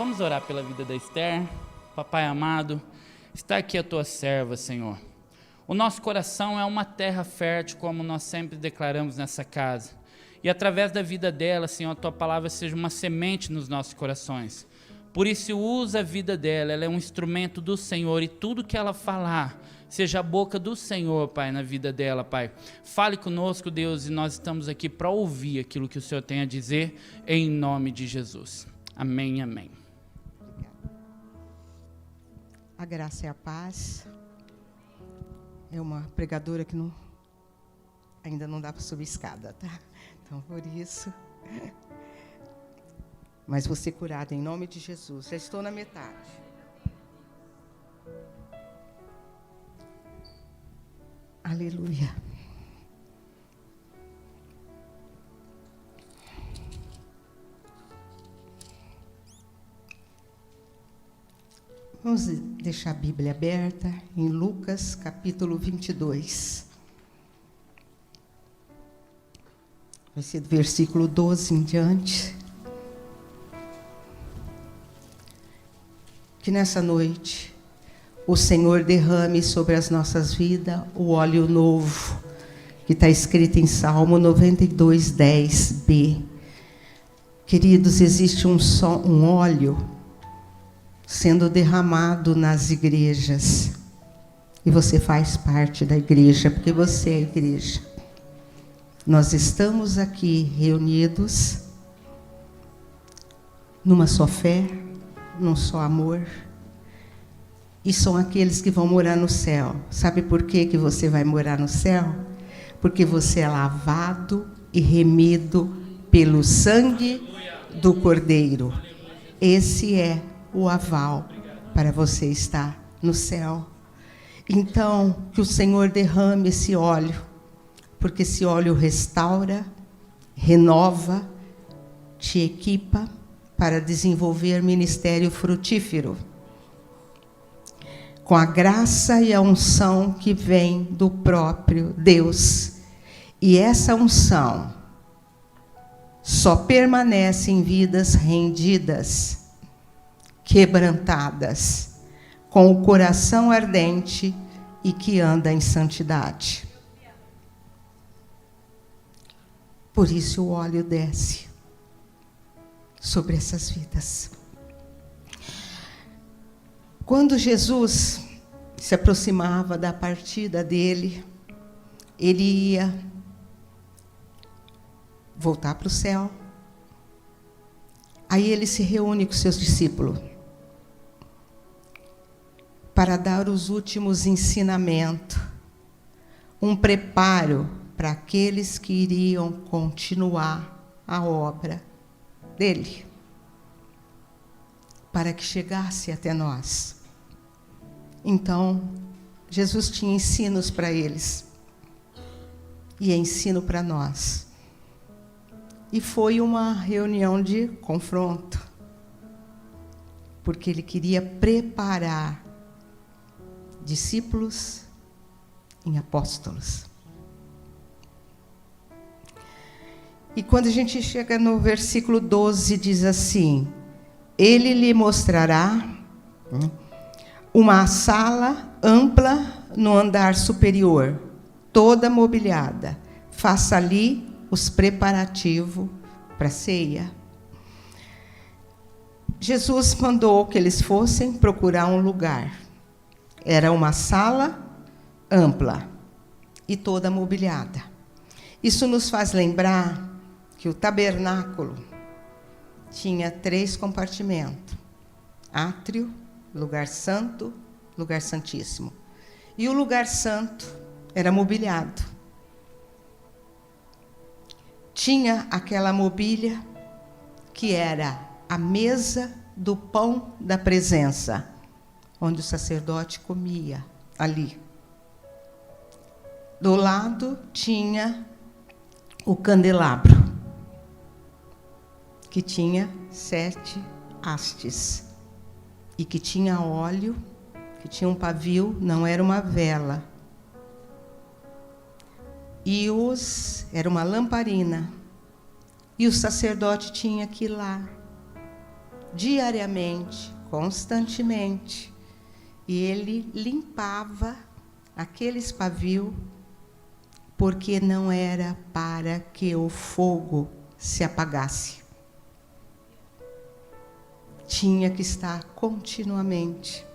Vamos orar pela vida da Esther. Papai amado, está aqui a tua serva, Senhor. O nosso coração é uma terra fértil, como nós sempre declaramos nessa casa. E através da vida dela, Senhor, a tua palavra seja uma semente nos nossos corações. Por isso, usa a vida dela, ela é um instrumento do Senhor, e tudo que ela falar, seja a boca do Senhor, Pai, na vida dela, Pai. Fale conosco, Deus, e nós estamos aqui para ouvir aquilo que o Senhor tem a dizer, em nome de Jesus. Amém, amém. A graça e a paz. É uma pregadora que ainda não dá para subir escada, tá? Então, por isso. Mas vou ser curada em nome de Jesus. Já estou na metade. Aleluia. Vamos deixar a Bíblia aberta em Lucas, capítulo 22. Vai ser do versículo 12 em diante. Que nessa noite o Senhor derrame sobre as nossas vidas o óleo novo, que está escrito em Salmo 92, 10b. Queridos, existe um óleo sendo derramado nas igrejas. E você faz parte da igreja, porque você é a igreja. Nós estamos aqui reunidos numa só fé, num só amor. E são aqueles que vão morar no céu. Sabe por que você vai morar no céu? Porque você é lavado e remido pelo sangue do Cordeiro. Esse é o aval para você estar no céu. Então, que o Senhor derrame esse óleo, porque esse óleo restaura, renova, te equipa para desenvolver ministério frutífero, com a graça e a unção que vem do próprio Deus. E essa unção só permanece em vidas rendidas, quebrantadas, com o coração ardente e que anda em santidade. Por isso o óleo desce sobre essas vidas. Quando Jesus se aproximava da partida dele, ele ia voltar para o céu. Aí ele se reúne com seus discípulos para dar os últimos ensinamentos, um preparo para aqueles que iriam continuar a obra dele, para que chegasse até nós. Então, Jesus tinha ensinos para eles, e é ensino para nós. E foi uma reunião de confronto, porque ele queria preparar discípulos em apóstolos. E quando a gente chega no versículo 12, diz assim: ele lhe mostrará uma sala ampla no andar superior, toda mobiliada. Faça ali os preparativos para a ceia. Jesus mandou que eles fossem procurar um lugar. Era uma sala ampla e toda mobiliada. Isso nos faz lembrar que o tabernáculo tinha 3 compartimentos: átrio, lugar santo, lugar santíssimo. E o lugar santo era mobiliado. Tinha aquela mobília que era a mesa do pão da presença, onde o sacerdote comia ali. Do lado tinha o candelabro, que tinha 7 hastes, e que tinha óleo, que tinha um pavio, não era uma vela. E era uma lamparina. E o sacerdote tinha que ir lá diariamente, constantemente. E ele limpava aqueles pavios, porque não era para que o fogo se apagasse. Tinha que estar continuamente.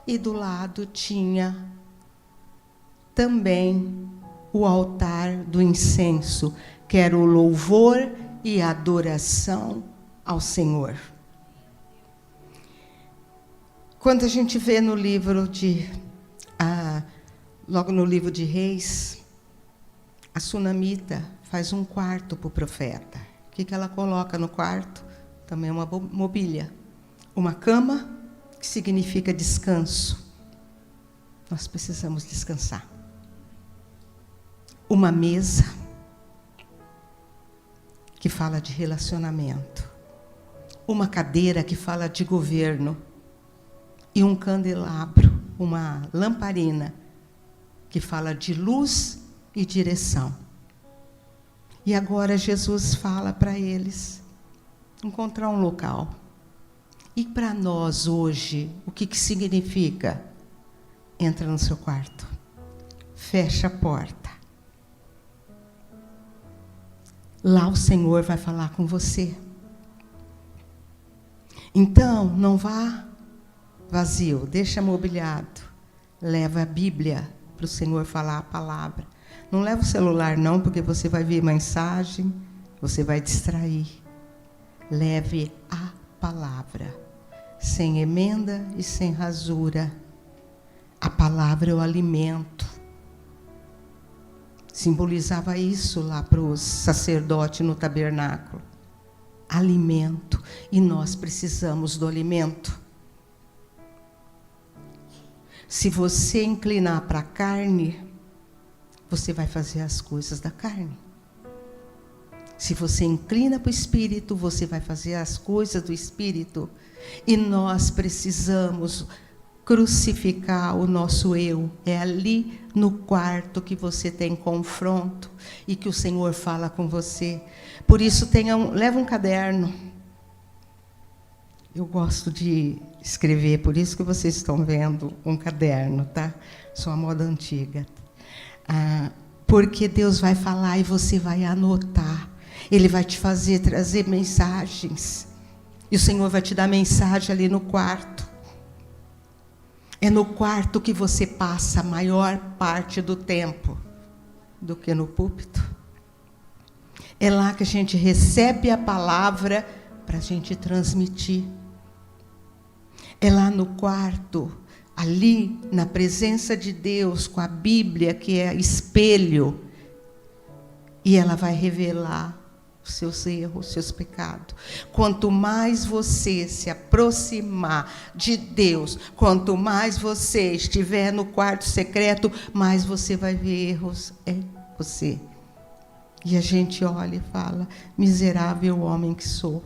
E do lado tinha também o altar do incenso, que era o louvor e a adoração ao Senhor. Quando a gente vê no livro logo no livro de Reis, a sunamita faz um quarto para o profeta. O que ela coloca no quarto? Também uma mobília. Uma cama, que significa descanso. Nós precisamos descansar. Uma mesa, que fala de relacionamento. Uma cadeira, que fala de governo. E um candelabro, uma lamparina, que fala de luz e direção. E agora Jesus fala para eles encontrar um local. E para nós hoje, o que significa? Entra no seu quarto, fecha a porta. Lá o Senhor vai falar com você. Então, não vá vazio, deixa mobiliado. Leva a Bíblia para o Senhor falar a palavra. Não leva o celular não, porque você vai ver mensagem, você vai distrair. Leve a palavra, sem emenda e sem rasura. A palavra é o alimento. Simbolizava isso lá para os sacerdotes no tabernáculo. Alimento. E nós precisamos do alimento. Se você inclinar para a carne, você vai fazer as coisas da carne. Se você inclina para o Espírito, você vai fazer as coisas do Espírito. E nós precisamos crucificar o nosso eu. É ali no quarto que você tem confronto e que o Senhor fala com você. Por isso, leva um caderno. Eu gosto de escrever, por isso que vocês estão vendo um caderno, tá? Sou a moda antiga. Porque Deus vai falar e você vai anotar. Ele vai te fazer trazer mensagens. E o Senhor vai te dar mensagem ali no quarto. É no quarto que você passa a maior parte do tempo do que no púlpito. É lá que a gente recebe a palavra para a gente transmitir. É lá no quarto, ali na presença de Deus, com a Bíblia, que é espelho. E ela vai revelar os seus erros, os seus pecados. Quanto mais você se aproximar de Deus, quanto mais você estiver no quarto secreto, mais você vai ver erros em você. E a gente olha e fala, miserável homem que sou.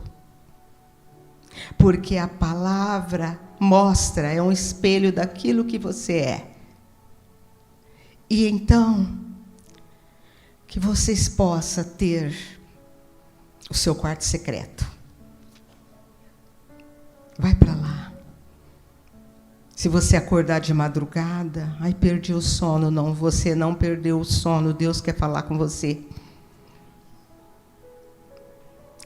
Porque a palavra mostra, é um espelho daquilo que você é. E então, que vocês possam ter o seu quarto secreto. Vai para lá. Se você acordar de madrugada, ai, perdi o sono. Não, você não perdeu o sono. Deus quer falar com você.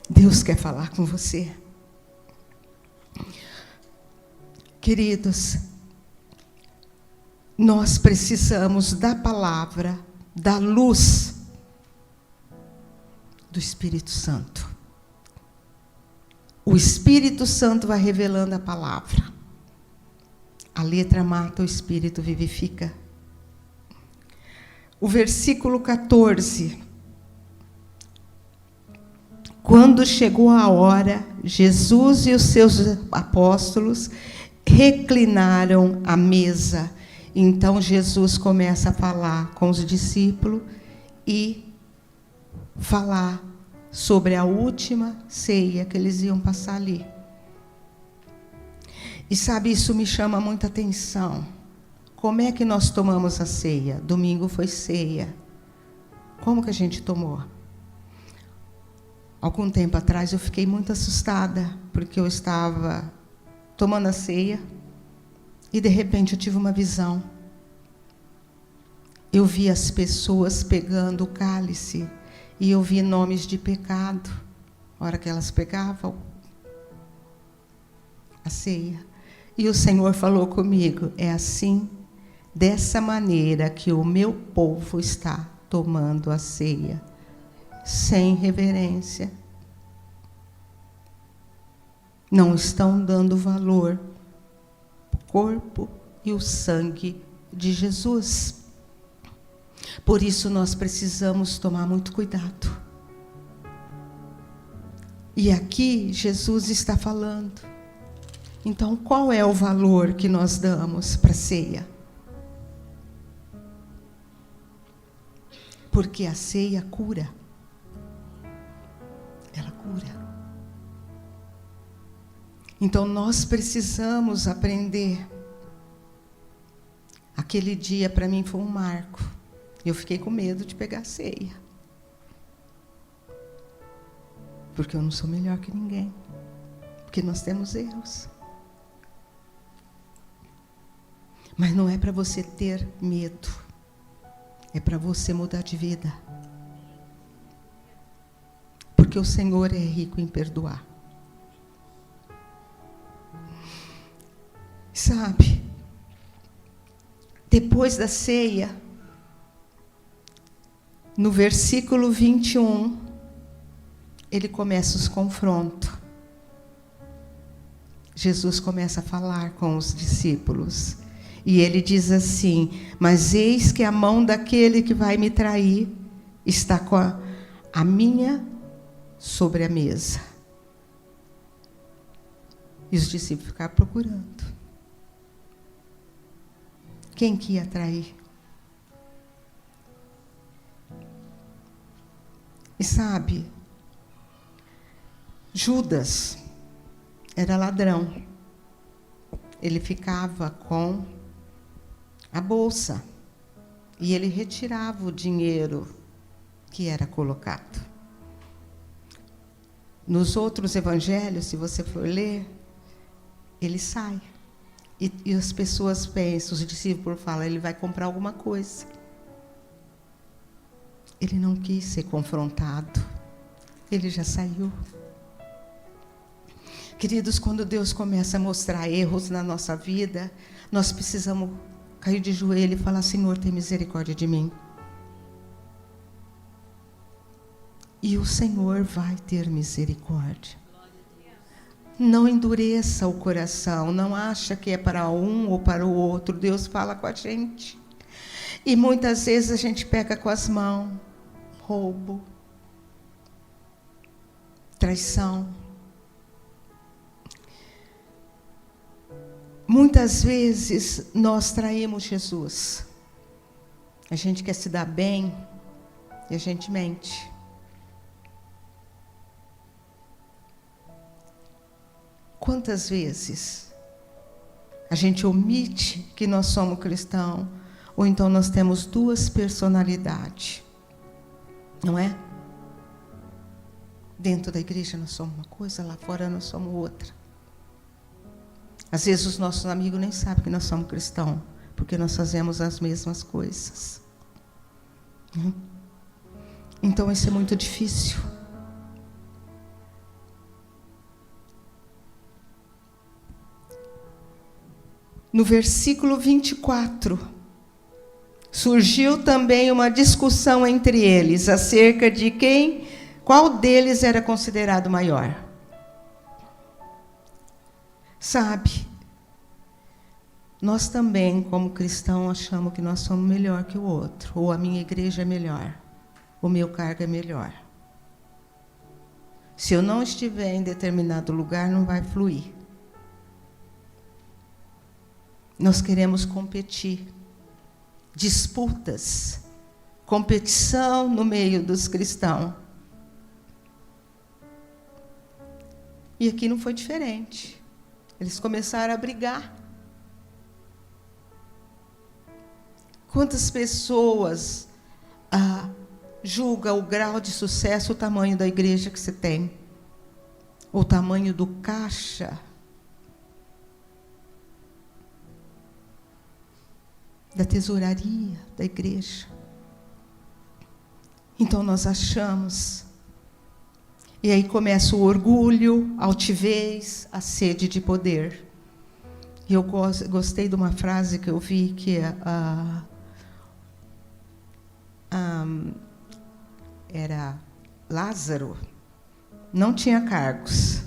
Deus quer falar com você. Queridos, nós precisamos da palavra, da luz do Espírito Santo. O Espírito Santo vai revelando a palavra. A letra mata, o Espírito vivifica. O versículo 14. Quando chegou a hora, Jesus e os seus apóstolos reclinaram à mesa. Então Jesus começa a falar com os discípulos e falar sobre a última ceia que eles iam passar ali. E sabe, isso me chama muita atenção. Como é que nós tomamos a ceia? Domingo foi ceia. Como que a gente tomou? algum tempo atrás, eu fiquei muito assustada, porque eu estava tomando a ceia e, de repente, eu tive uma visão. Eu vi as pessoas pegando o cálice e eu vi nomes de pecado. A hora que elas pegavam a ceia. E o Senhor falou comigo, é assim, dessa maneira que o meu povo está tomando a ceia, sem reverência. Não estão dando valor ao corpo e o sangue de Jesus. Por isso nós precisamos tomar muito cuidado. E aqui Jesus está falando. Então, qual é o valor que nós damos para a ceia? Porque a ceia cura. Ela cura. Então, nós precisamos aprender. Aquele dia, para mim, foi um marco. Eu fiquei com medo de pegar a ceia. Porque eu não sou melhor que ninguém. Porque nós temos erros. Mas não é para você ter medo. É para você mudar de vida. Porque o Senhor é rico em perdoar. Sabe? Depois da ceia, no versículo 21, ele começa os confrontos. Jesus começa a falar com os discípulos. E ele diz assim, mas eis que a mão daquele que vai me trair está com a minha sobre a mesa. E os discípulos ficaram procurando. Quem que ia trair? E sabe, Judas era ladrão. Ele ficava com a bolsa e ele retirava o dinheiro que era colocado. Nos outros evangelhos, se você for ler, ele sai. E as pessoas pensam, os discípulos falam, ele vai comprar alguma coisa. Ele não quis ser confrontado. Ele já saiu. Queridos, quando Deus começa a mostrar erros na nossa vida, nós precisamos cair de joelho e falar, Senhor, tem misericórdia de mim. E o Senhor vai ter misericórdia. Não endureça o coração, não acha que é para um ou para o outro. Deus fala com a gente. E muitas vezes a gente pega com as mãos, roubo, traição. Muitas vezes nós traímos Jesus. A gente quer se dar bem e a gente mente. Quantas vezes a gente omite que nós somos cristãos, ou então nós temos duas personalidades, não é? Dentro da igreja nós somos uma coisa, lá fora nós somos outra. Às vezes os nossos amigos nem sabem que nós somos cristãos, porque nós fazemos as mesmas coisas. Então isso é muito difícil. No versículo 24, surgiu também uma discussão entre eles acerca de qual deles era considerado maior. Sabe, nós também, como cristãos, achamos que nós somos melhor que o outro, ou a minha igreja é melhor, o meu cargo é melhor. Se eu não estiver em determinado lugar, não vai fluir. Nós queremos competir, disputas, competição no meio dos cristãos. E aqui não foi diferente. Eles começaram a brigar. Quantas pessoas julga o grau de sucesso, o tamanho da igreja que você tem, o tamanho do caixa, da tesouraria da igreja. Então nós achamos, e aí começa o orgulho, a altivez, a sede de poder. E eu gostei de uma frase que eu vi, que era Lázaro, não tinha cargos,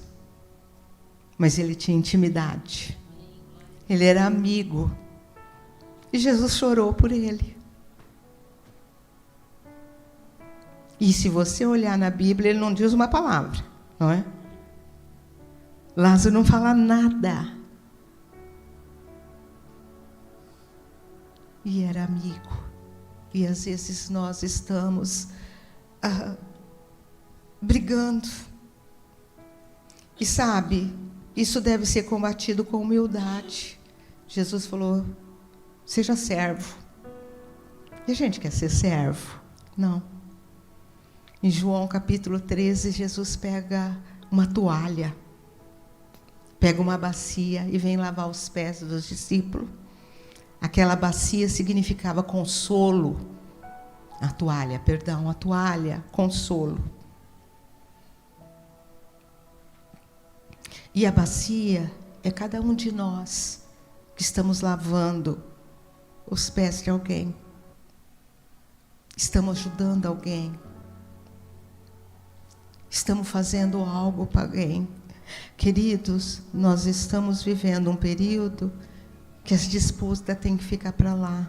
mas ele tinha intimidade. Ele era amigo. E Jesus chorou por ele. E se você olhar na Bíblia, ele não diz uma palavra, não é? Lázaro não fala nada. E era amigo. E às vezes nós estamos brigando. E sabe, isso deve ser combatido com humildade. Jesus falou, seja servo. E a gente quer ser servo? Não. Em João capítulo 13, Jesus pega uma toalha, pega uma bacia e vem lavar os pés dos discípulos. Aquela bacia significava consolo. A toalha, consolo. E a bacia é cada um de nós que estamos lavando os pés de alguém. Estamos ajudando alguém. Estamos fazendo algo para alguém. Queridos, nós estamos vivendo um período que as disputas têm que ficar para lá.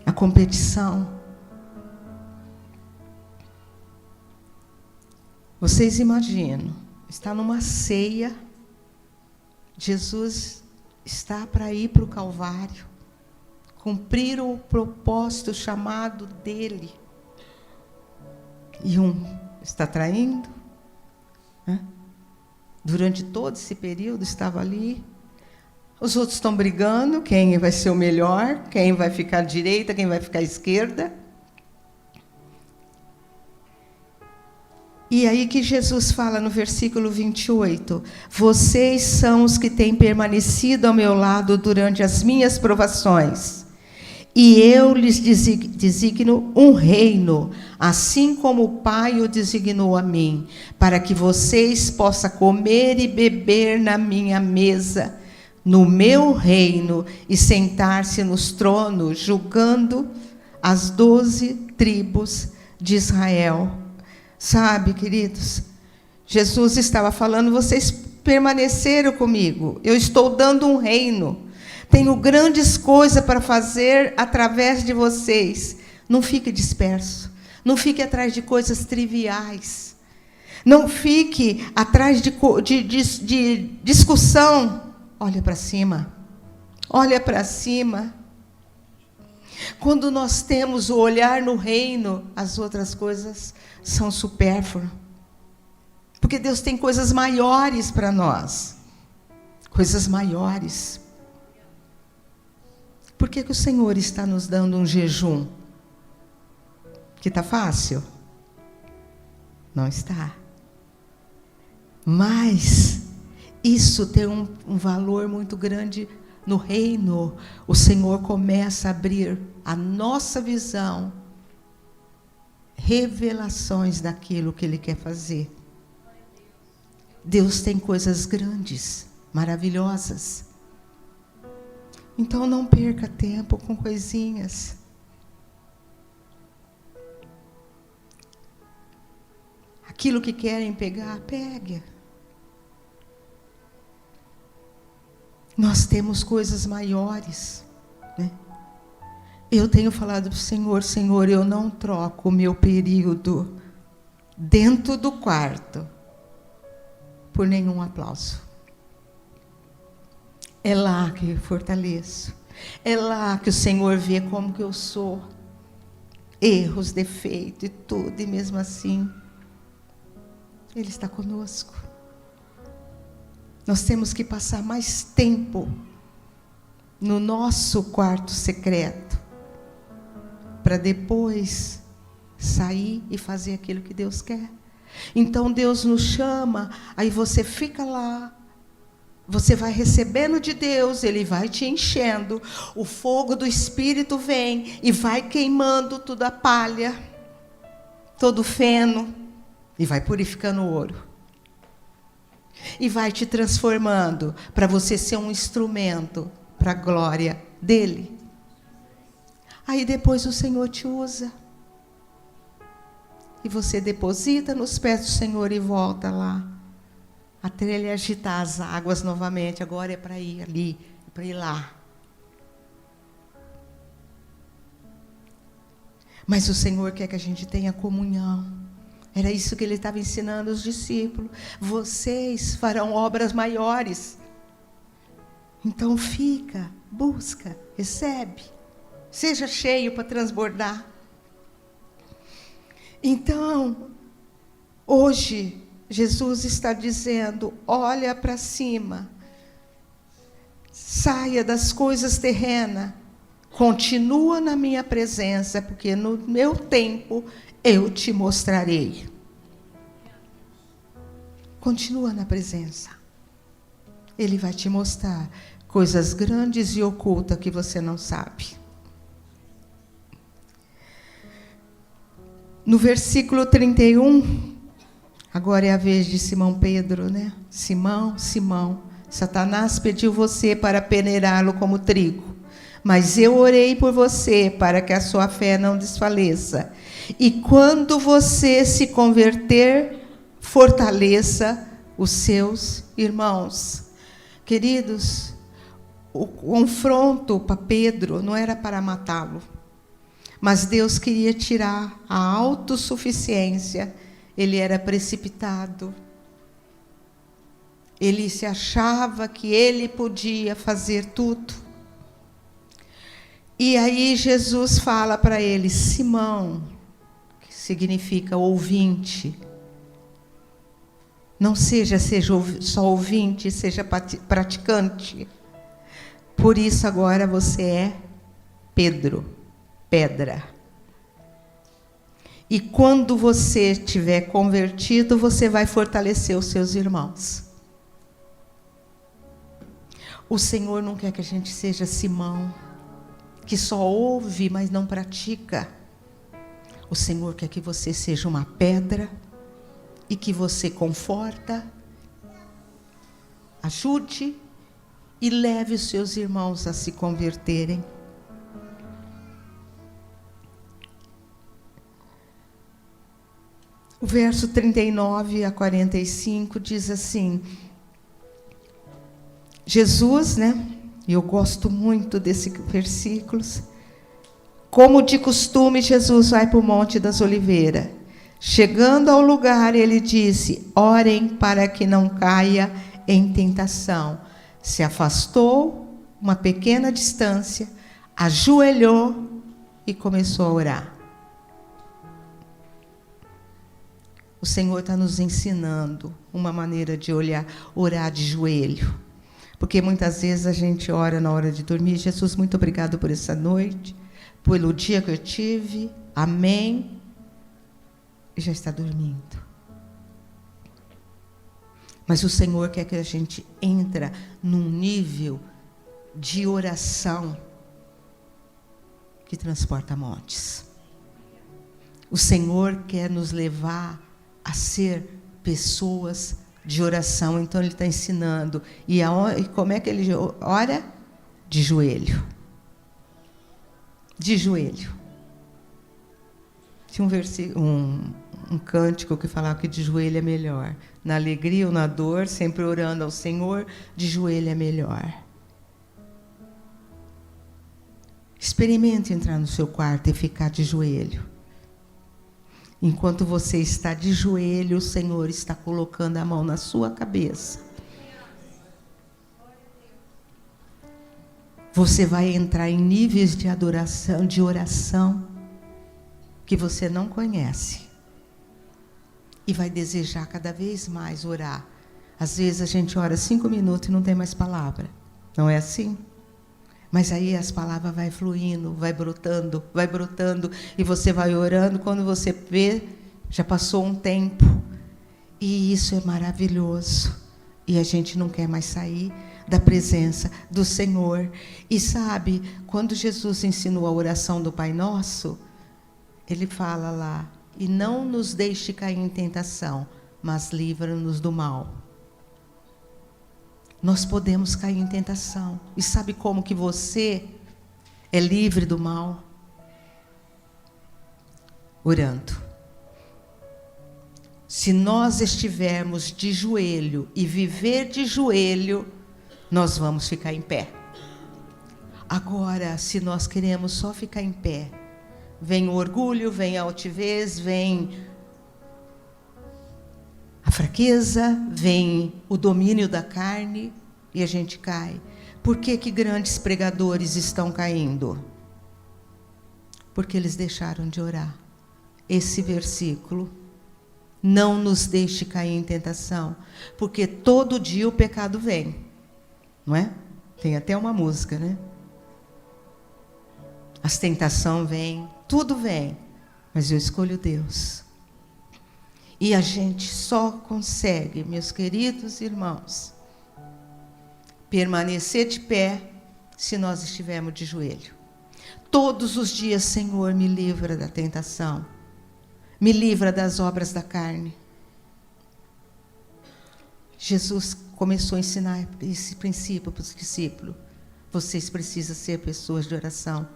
A competição. Vocês imaginam, está numa ceia, Jesus está para ir para o Calvário, cumprir o propósito, o chamado dele. E um está traindo, né? Durante todo esse período estava ali. Os outros estão brigando, quem vai ser o melhor, quem vai ficar à direita, quem vai ficar à esquerda. E aí que Jesus fala no versículo 28, vocês são os que têm permanecido ao meu lado durante as minhas provações. E eu lhes designo um reino, assim como o Pai o designou a mim, para que vocês possam comer e beber na minha mesa, no meu reino, e sentar-se nos tronos, julgando as 12 tribos de Israel. Sabe, queridos, Jesus estava falando, vocês permaneceram comigo, eu estou dando um reino. Tenho grandes coisas para fazer através de vocês. Não fique disperso. Não fique atrás de coisas triviais. Não fique atrás de discussão. Olha para cima. Olha para cima. Quando nós temos o olhar no reino, as outras coisas são supérfluas. Porque Deus tem coisas maiores para nós. Coisas maiores. Por que o Senhor está nos dando um jejum? Que está fácil? Não está. Mas isso tem um valor muito grande no reino. O Senhor começa a abrir a nossa visão, revelações daquilo que Ele quer fazer. Deus tem coisas grandes, maravilhosas. Então não perca tempo com coisinhas. Aquilo que querem pegar, pegue. Nós temos coisas maiores, né? Eu tenho falado para o Senhor, Senhor, eu não troco o meu período dentro do quarto por nenhum aplauso. É lá que eu fortaleço. É lá que o Senhor vê como que eu sou. Erros, defeitos e tudo. E mesmo assim, Ele está conosco. Nós temos que passar mais tempo no nosso quarto secreto para depois sair e fazer aquilo que Deus quer. Então Deus nos chama, aí você fica lá, você vai recebendo de Deus, Ele vai te enchendo, o fogo do Espírito vem e vai queimando toda a palha, todo o feno, e vai purificando o ouro. E vai te transformando para você ser um instrumento para a glória dEle. Aí depois o Senhor te usa. E você deposita nos pés do Senhor e volta lá. Até Ele agitar as águas novamente. Agora é para ir ali, para ir lá. Mas o Senhor quer que a gente tenha comunhão. Era isso que Ele estava ensinando os discípulos. Vocês farão obras maiores. Então fica, busca, recebe. Seja cheio para transbordar. Então, hoje, Jesus está dizendo, olha para cima, saia das coisas terrenas, continua na minha presença, porque no meu tempo eu te mostrarei. Continua na presença. Ele vai te mostrar coisas grandes e ocultas que você não sabe. No versículo 31, agora é a vez de Simão Pedro, né? Simão, Simão, Satanás pediu você para peneirá-lo como trigo, mas eu orei por você para que a sua fé não desfaleça. E quando você se converter, fortaleça os seus irmãos. Queridos, o confronto para Pedro não era para matá-lo, mas Deus queria tirar a autossuficiência. Ele era precipitado. Ele se achava que ele podia fazer tudo. E aí Jesus fala para ele, Simão, que significa ouvinte. Não seja só ouvinte, seja praticante. Por isso agora você é Pedro. Pedra. E quando você tiver convertido, você vai fortalecer os seus irmãos. O Senhor não quer que a gente seja Simão, que só ouve, mas não pratica. O Senhor quer que você seja uma pedra e que você conforta, ajude e leve os seus irmãos a se converterem. O verso 39 a 45 diz assim, Jesus, né? E eu gosto muito desses versículos. Como de costume, Jesus vai para o Monte das Oliveiras. Chegando ao lugar, ele disse, orem para que não caia em tentação. Se afastou uma pequena distância, ajoelhou e começou a orar. O Senhor está nos ensinando uma maneira de orar de joelho. Porque muitas vezes a gente ora na hora de dormir. Jesus, muito obrigado por essa noite, pelo dia que eu tive. Amém. E já está dormindo. Mas o Senhor quer que a gente entre num nível de oração que transporta montes. O Senhor quer nos levar a ser pessoas de oração. Então Ele está ensinando. E como é que Ele ora? De joelho. De joelho. Tinha um cântico que falava que de joelho é melhor. Na alegria ou na dor, sempre orando ao Senhor, de joelho é melhor. Experimente entrar no seu quarto e ficar de joelho. Enquanto você está de joelho, o Senhor está colocando a mão na sua cabeça. Você vai entrar em níveis de adoração, de oração, que você não conhece. E vai desejar cada vez mais orar. Às vezes a gente ora 5 minutos e não tem mais palavra. Não é assim? Mas aí as palavras vai fluindo, vai brotando, e você vai orando, quando você vê, já passou um tempo. E isso é maravilhoso. E a gente não quer mais sair da presença do Senhor. E sabe, quando Jesus ensinou a oração do Pai Nosso, ele fala lá: e não nos deixe cair em tentação, mas livra-nos do mal. Nós podemos cair em tentação. E sabe como que você é livre do mal? Orando. Se nós estivermos de joelho e viver de joelho, nós vamos ficar em pé. Agora, se nós queremos só ficar em pé, vem o orgulho, vem a altivez, vem a fraqueza, vem o domínio da carne e a gente cai. Por que que grandes pregadores estão caindo? Porque eles deixaram de orar. Esse versículo: não nos deixe cair em tentação, porque todo dia o pecado vem, não é? Tem até uma música, né? As tentações vêm, tudo vem, mas eu escolho Deus. E a gente só consegue, meus queridos irmãos, permanecer de pé se nós estivermos de joelho. Todos os dias, Senhor, me livra da tentação. Me livra das obras da carne. Jesus começou a ensinar esse princípio para os discípulos. Vocês precisam ser pessoas de oração.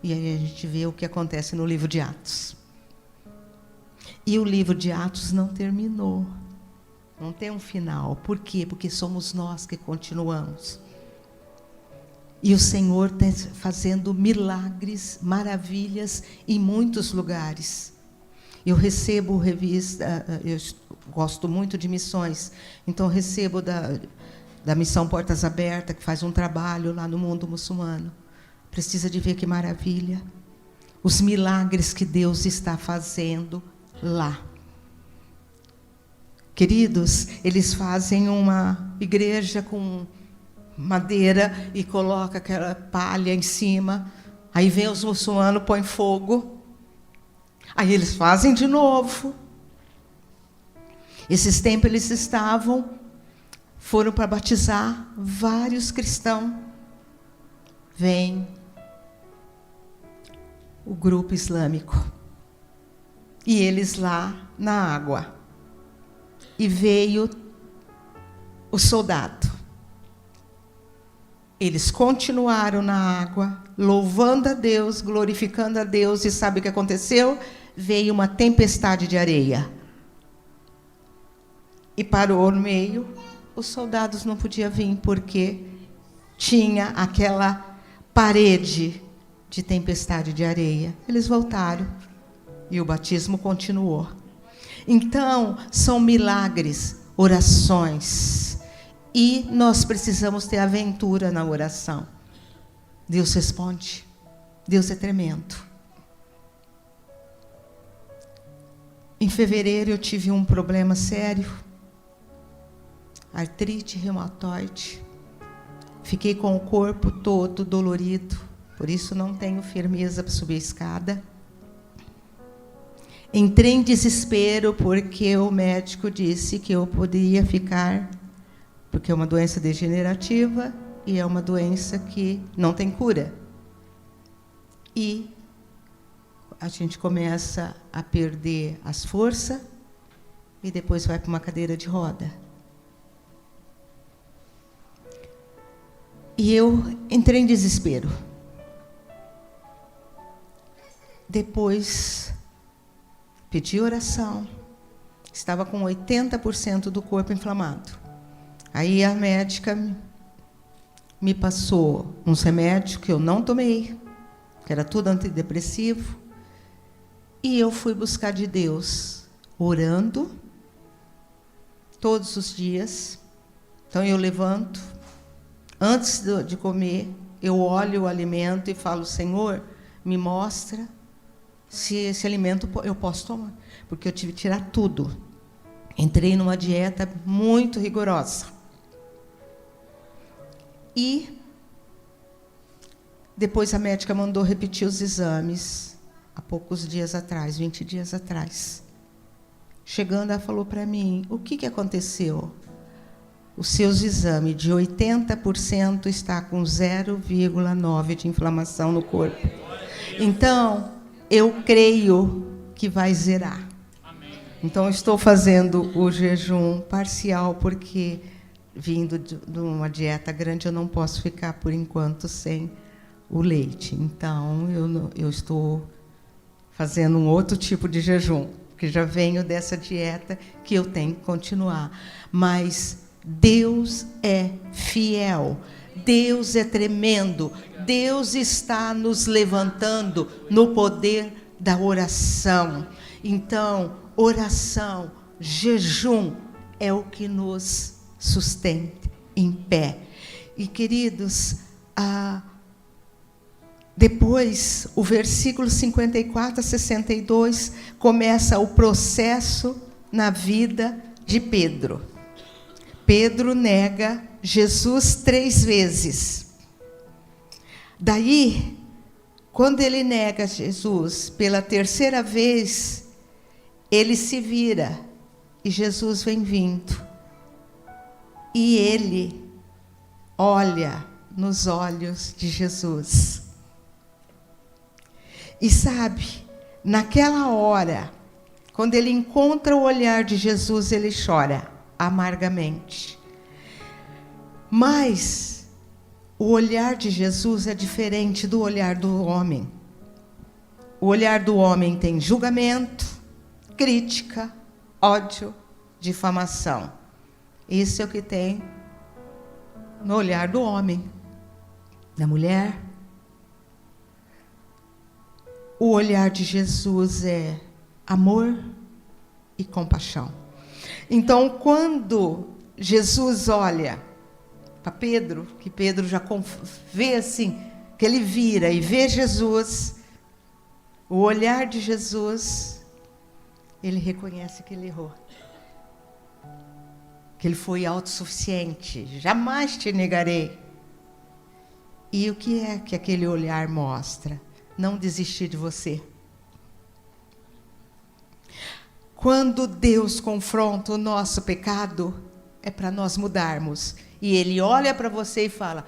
E aí a gente vê o que acontece no livro de Atos. E o livro de Atos não terminou. Não tem um final. Por quê? Porque somos nós que continuamos. E o Senhor está fazendo milagres, maravilhas em muitos lugares. Eu recebo revista, eu gosto muito de missões, então recebo da Missão Portas Abertas, que faz um trabalho lá no mundo muçulmano. Precisa de ver que maravilha. Os milagres que Deus está fazendo lá. Queridos, eles fazem uma igreja com madeira e coloca aquela palha em cima. Aí vem os muçulmanos, põem fogo. Aí eles fazem de novo. Esses tempos eles foram para batizar vários cristãos. Vem o grupo islâmico. E eles lá na água. E veio o soldado. Eles continuaram na água, louvando a Deus, glorificando a Deus. E sabe o que aconteceu? Veio uma tempestade de areia. E parou no meio. Os soldados não podiam vir, porque tinha aquela parede de tempestade de areia. Eles voltaram. E o batismo continuou. Então, são milagres, orações. E nós precisamos ter aventura na oração. Deus responde. Deus é tremendo. Em fevereiro eu tive um problema sério. Artrite reumatoide. Fiquei com o corpo todo dolorido. Por isso não tenho firmeza para subir a escada. Entrei em desespero porque o médico disse que eu poderia ficar, porque é uma doença degenerativa e é uma doença que não tem cura. E a gente começa a perder as forças e depois vai para uma cadeira de roda. E eu entrei em desespero. Depois pedi oração. Estava com 80% do corpo inflamado. Aí a médica me passou uns remédios que eu não tomei, que era tudo antidepressivo. E eu fui buscar de Deus, orando, todos os dias. Então eu levanto, antes de comer, eu olho o alimento e falo: Senhor, me mostra se esse alimento eu posso tomar, porque eu tive que tirar tudo. Entrei numa dieta muito rigorosa. E Depois a médica mandou repetir os exames, há poucos dias atrás, 20 dias atrás. Chegando, ela falou para mim, o que aconteceu? Os seus exames de 80% está com 0,9 de inflamação no corpo. Então, eu creio que vai zerar. Então, estou fazendo o jejum parcial, porque, vindo de uma dieta grande, eu não posso ficar, por enquanto, sem o leite. Então, eu estou fazendo um outro tipo de jejum, porque já venho dessa dieta que eu tenho que continuar. Mas Deus é fiel, Deus é tremendo, Deus está nos levantando no poder da oração. Então, oração, jejum é o que nos sustenta em pé. E, queridos, depois, o versículo 54 a 62 começa o processo na vida de Pedro. Pedro nega Jesus 3 vezes. Daí, quando ele nega Jesus pela 3ª vez, ele se vira e Jesus vem vindo. E ele olha nos olhos de Jesus. E sabe, naquela hora, quando ele encontra o olhar de Jesus, ele chora amargamente. Mas o olhar de Jesus é diferente do olhar do homem. O olhar do homem tem julgamento, crítica, ódio, difamação. Isso é o que tem no olhar do homem. Da mulher, o olhar de Jesus é amor e compaixão. Então, quando Jesus olha para Pedro, que Pedro já vê assim, que ele vira e vê Jesus, o olhar de Jesus, ele reconhece que ele errou. Que ele foi autossuficiente, jamais te negarei. E o que é que aquele olhar mostra? Não desistir de você. Quando Deus confronta o nosso pecado, é para nós mudarmos. E Ele olha para você e fala,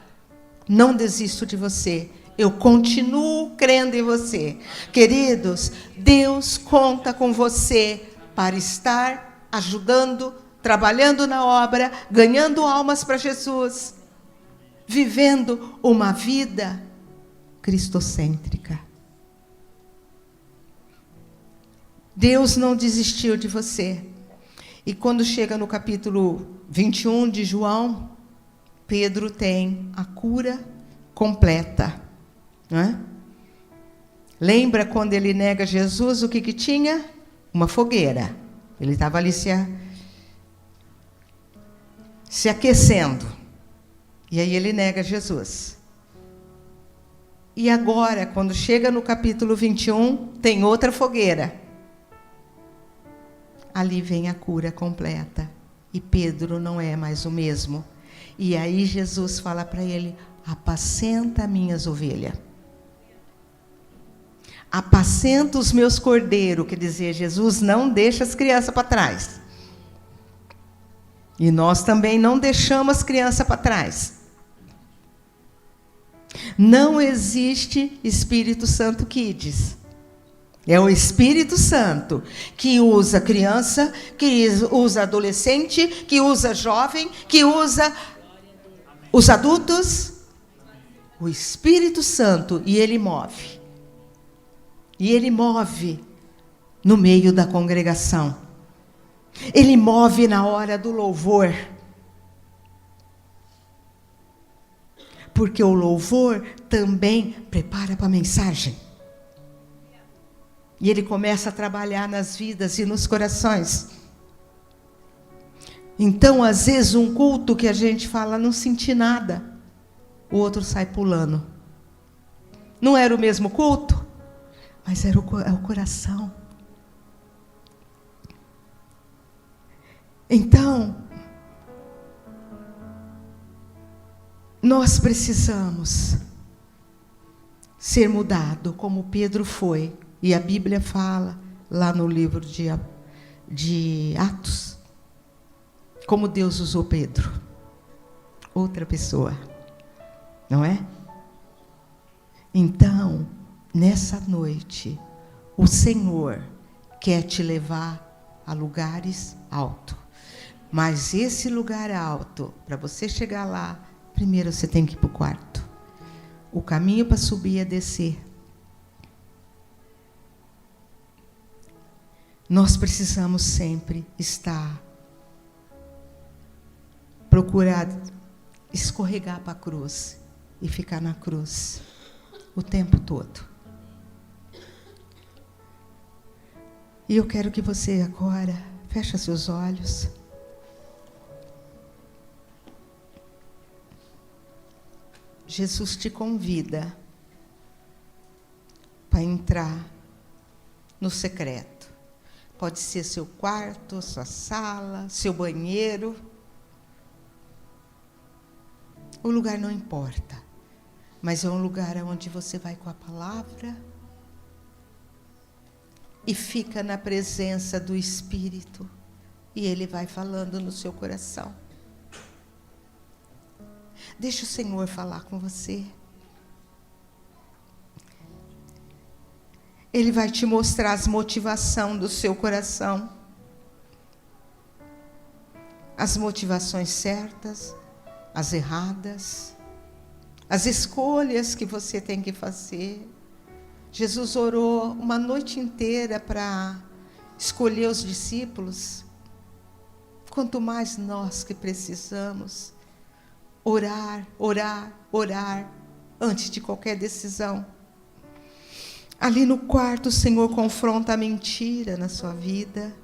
não desisto de você, eu continuo crendo em você. Queridos, Deus conta com você para estar ajudando, trabalhando na obra, ganhando almas para Jesus, vivendo uma vida cristocêntrica. Deus não desistiu de você. E quando chega no capítulo 21 de João, Pedro tem a cura completa. Não é? Lembra quando ele nega Jesus, o que tinha? Uma fogueira. Ele estava ali se aquecendo. E aí ele nega Jesus. E agora, quando chega no capítulo 21, tem outra fogueira. Ali vem a cura completa. E Pedro não é mais o mesmo. E aí Jesus fala para ele, apacenta minhas ovelhas. Apacenta os meus cordeiros, quer dizer, Jesus não deixa as crianças para trás. E nós também não deixamos as crianças para trás. Não existe Espírito Santo Kids. É o Espírito Santo que usa criança, que usa adolescente, que usa jovem, que usa os adultos. O Espírito Santo, e ele move. E ele move no meio da congregação. Ele move na hora do louvor. Porque o louvor também prepara para a mensagem. E ele começa a trabalhar nas vidas e nos corações. Então, às vezes, um culto que a gente fala, não senti nada. O outro sai pulando. Não era o mesmo culto, mas era o coração. Então, nós precisamos ser mudado, como Pedro foi. E a Bíblia fala, lá no livro de Atos, como Deus usou Pedro. Outra pessoa, não é? Então, nessa noite, o Senhor quer te levar a lugares altos. Mas esse lugar alto, para você chegar lá, primeiro você tem que ir para o quarto. O caminho para subir é descer. Nós precisamos sempre procurar escorregar para a cruz e ficar na cruz o tempo todo. E eu quero que você agora feche seus olhos. Jesus te convida para entrar no secreto. Pode ser seu quarto, sua sala, seu banheiro. O lugar não importa, mas é um lugar onde você vai com a palavra e fica na presença do Espírito, e Ele vai falando no seu coração. Deixa o Senhor falar com você. Ele vai te mostrar as motivações do seu coração. As motivações certas, as erradas, as escolhas que você tem que fazer. Jesus orou uma noite inteira para escolher os discípulos. Quanto mais nós que precisamos orar, orar, orar, antes de qualquer decisão. Ali no quarto, o Senhor confronta a mentira na sua vida.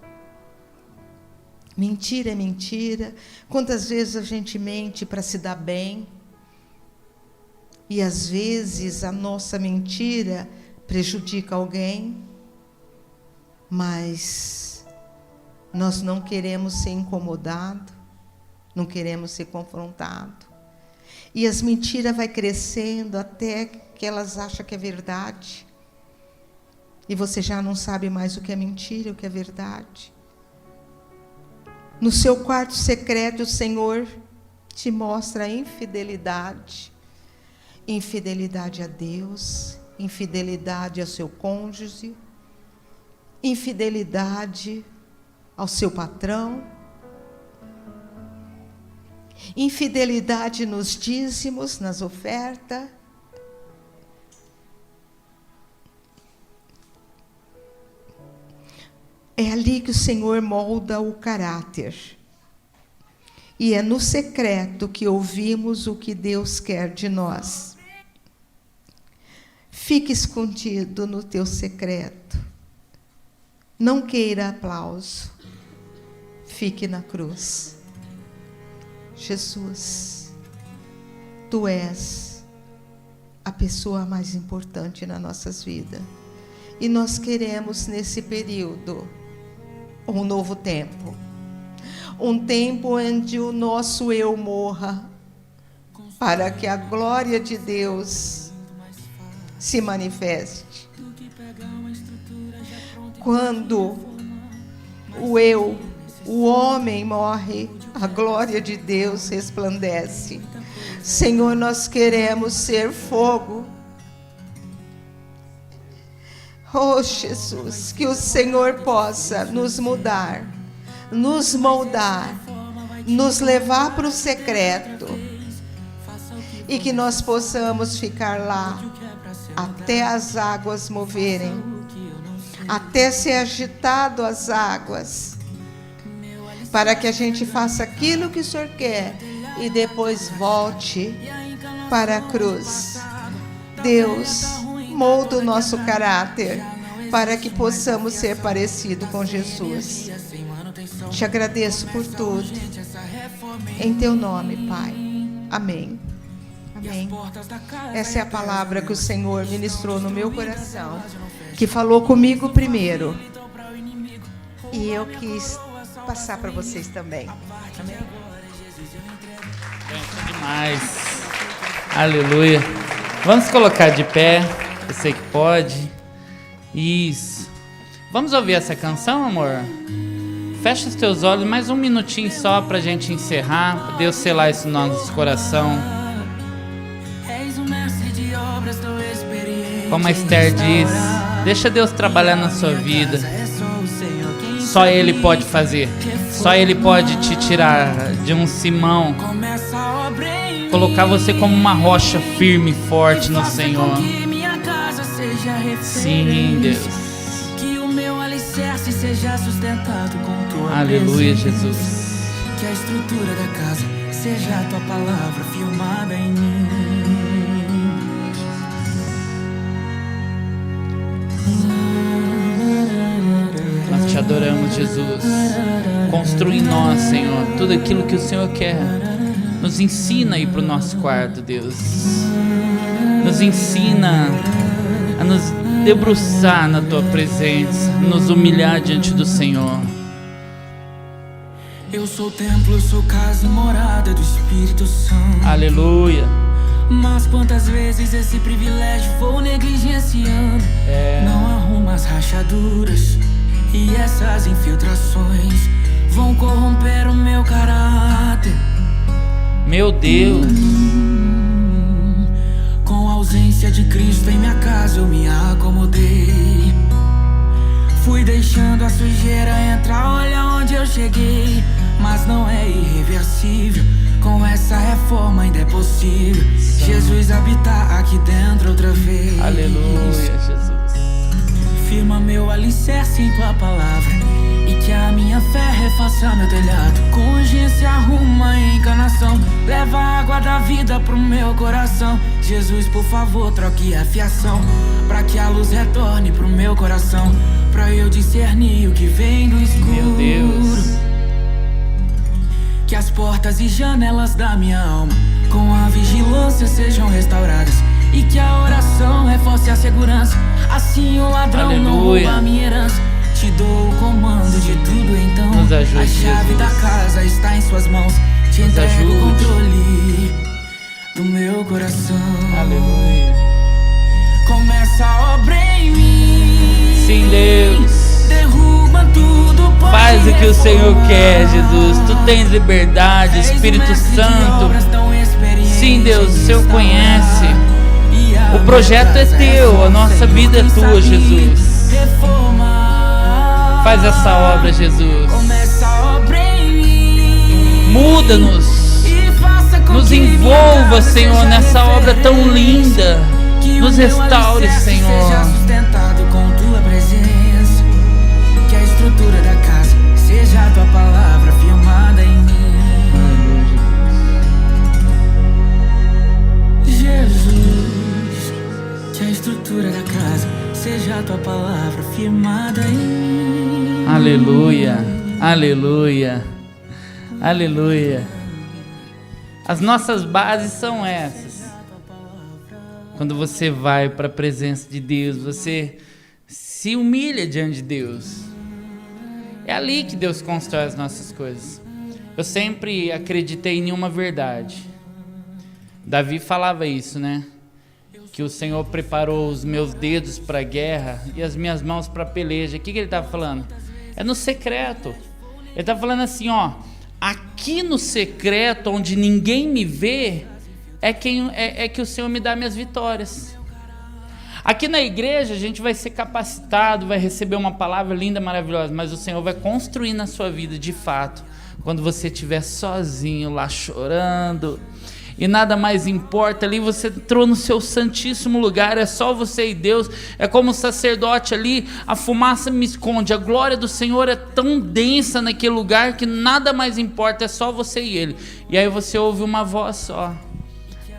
Mentira é mentira. Quantas vezes a gente mente para se dar bem? E às vezes a nossa mentira prejudica alguém, mas nós não queremos ser incomodados, não queremos ser confrontados. E as mentiras vai crescendo até que elas acham que é verdade. E você já não sabe mais o que é mentira e o que é verdade. No seu quarto secreto, o Senhor te mostra a infidelidade. Infidelidade a Deus, infidelidade ao seu cônjuge, infidelidade ao seu patrão, infidelidade nos dízimos, nas ofertas. É ali que o Senhor molda o caráter. E é no secreto que ouvimos o que Deus quer de nós. Fique escondido no teu secreto. Não queira aplauso. Fique na cruz. Jesus, Tu és a pessoa mais importante nas nossas vidas. E nós queremos, nesse período, um novo tempo. Um tempo onde o nosso eu morra, para que a glória de Deus se manifeste. Quando o homem morre, a glória de Deus resplandece. Senhor, nós queremos ser fogo. Oh, Jesus, que o Senhor possa nos mudar, nos moldar, nos levar para o secreto, e que nós possamos ficar lá até as águas moverem, até ser agitado as águas, para que a gente faça aquilo que o Senhor quer e depois volte para a cruz. Deus, molda o nosso caráter para que possamos ser parecidos com Jesus. Te agradeço por tudo. Em teu nome, Pai. Amém. Amém. Essa é a palavra que o Senhor ministrou no meu coração, que falou comigo primeiro. E eu quis passar para vocês também. Amém. Demais. Aleluia. Vamos colocar de pé. Eu sei que pode. Isso. Vamos ouvir essa canção, amor? Fecha os teus olhos, mais um minutinho só pra gente encerrar, pra Deus selar isso no nosso coração. Como a Esther diz, deixa Deus trabalhar na sua vida. Só Ele pode fazer. Só Ele pode te tirar de um Simão, colocar você como uma rocha firme e forte no Senhor. Sim, Deus. Que o meu alicerce seja sustentado com tua Aleluia, presença. Jesus. Que a estrutura da casa seja a tua palavra firmada em mim. Nós te adoramos, Jesus. Construa em nós, Senhor, tudo aquilo que o Senhor quer. Nos ensina a ir para o nosso quarto, Deus. Nos ensina a nos debruçar na tua presença, nos humilhar diante do Senhor. Eu sou templo, eu sou casa e morada do Espírito Santo. Aleluia. Mas quantas vezes esse privilégio vou negligenciando? Não arrumo as rachaduras e essas infiltrações vão corromper o meu caráter. Meu Deus. Com a ausência de Cristo em minha casa eu me acomodei. Fui deixando a sujeira entrar, olha onde eu cheguei. Mas não é irreversível, com essa reforma ainda é possível Jesus habitar aqui dentro outra vez. Aleluia, Jesus. Firma meu alicerce em tua palavra e que a minha fé refaça meu telhado. Com urgência arruma a encanação, leva a água da vida pro meu coração. Jesus, por favor, troque a fiação, pra que a luz retorne pro meu coração, pra eu discernir o que vem do escuro. Meu Deus. Que as portas e janelas da minha alma com a vigilância sejam restauradas e que a oração reforce a segurança. Assim o ladrão Aleluia. não rouba a minha herança. Te dou o comando de tudo, então Nos ajude, a chave Jesus. da casa está em suas mãos. Te Nos entrego ajude. o controle do meu coração. Aleluia. Começa a obra em mim. Sim, Deus. Derruba tudo, pode Faz o que o Senhor reformar. quer, Jesus. Tu tens liberdade, Espírito Santo. Sim, Deus, o Senhor conhece. O projeto é teu, a nossa vida é tua, Jesus. Faz essa obra, Jesus. Muda-nos. Nos envolva, Senhor, nessa obra tão linda. Nos restaure, Senhor. Seja sustentado com tua presença. Que a estrutura da casa seja a tua palavra firmada em mim. Jesus, que a estrutura da casa seja a tua palavra firmada em mim. Aleluia, aleluia, aleluia. As nossas bases são essas. Quando você vai para a presença de Deus, você se humilha diante de Deus. É ali que Deus constrói as nossas coisas. Eu sempre acreditei em uma verdade. Davi falava isso, né? Que o Senhor preparou os meus dedos para a guerra e as minhas mãos para a peleja. O que ele estava falando? É no secreto. Ele estava falando assim, ó. Aqui no secreto, onde ninguém me vê, é que o Senhor me dá minhas vitórias. Aqui na igreja a gente vai ser capacitado, vai receber uma palavra linda, maravilhosa, mas o Senhor vai construir na sua vida de fato, quando você estiver sozinho lá chorando, e nada mais importa, ali você entrou no seu santíssimo lugar, é só você e Deus, é como o sacerdote ali, a fumaça me esconde, a glória do Senhor é tão densa naquele lugar, que nada mais importa, é só você e Ele, e aí você ouve uma voz só,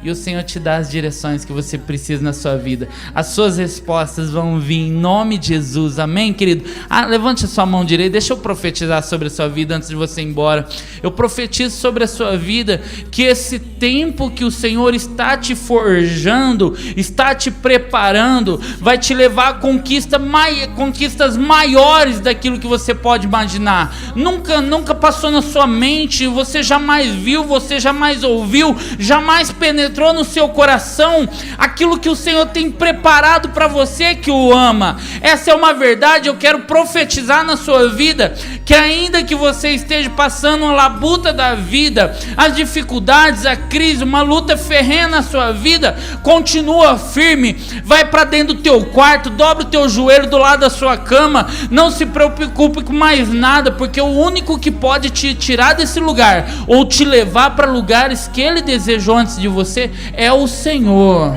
e o Senhor te dá as direções que você precisa na sua vida. As suas respostas vão vir em nome de Jesus. Amém, querido? Levante a sua mão direita. Deixa eu profetizar sobre a sua vida antes de você ir embora. Eu profetizo sobre a sua vida que esse tempo que o Senhor está te forjando, está te preparando, vai te levar a conquistas maiores daquilo que você pode imaginar. Nunca passou na sua mente, você jamais viu, você jamais ouviu, jamais penetrou entrou no seu coração, aquilo que o Senhor tem preparado para você que o ama. Essa é uma verdade. Eu quero profetizar na sua vida que ainda que você esteja passando uma labuta da vida, as dificuldades, a crise, uma luta ferrenha na sua vida, continua firme, vai para dentro do teu quarto, dobra o teu joelho do lado da sua cama, não se preocupe com mais nada, porque o único que pode te tirar desse lugar, ou te levar para lugares que Ele desejou antes de você, é o Senhor.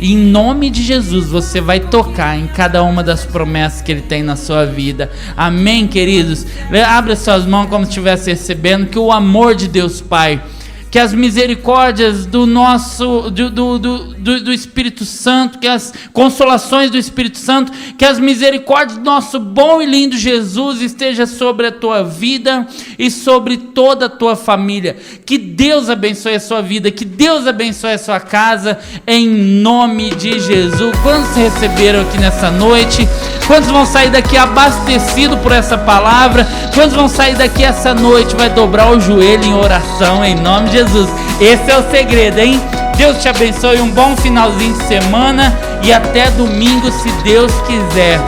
E em nome de Jesus você vai tocar em cada uma das promessas que Ele tem na sua vida. Amém, queridos? Abra suas mãos como se estivesse recebendo, que o amor de Deus Pai, que as misericórdias do nosso do Espírito Santo, que as consolações do Espírito Santo, que as misericórdias do nosso bom e lindo Jesus esteja sobre a tua vida e sobre toda a tua família. Que Deus abençoe a sua vida, que Deus abençoe a sua casa, em nome de Jesus. Quantos receberam aqui nessa noite? Quantos vão sair daqui abastecidos por essa palavra? Quantos vão sair daqui essa noite, vai dobrar o joelho em oração, em nome de Jesus? Esse é o segredo, hein? Deus te abençoe, um bom finalzinho de semana e até domingo, se Deus quiser.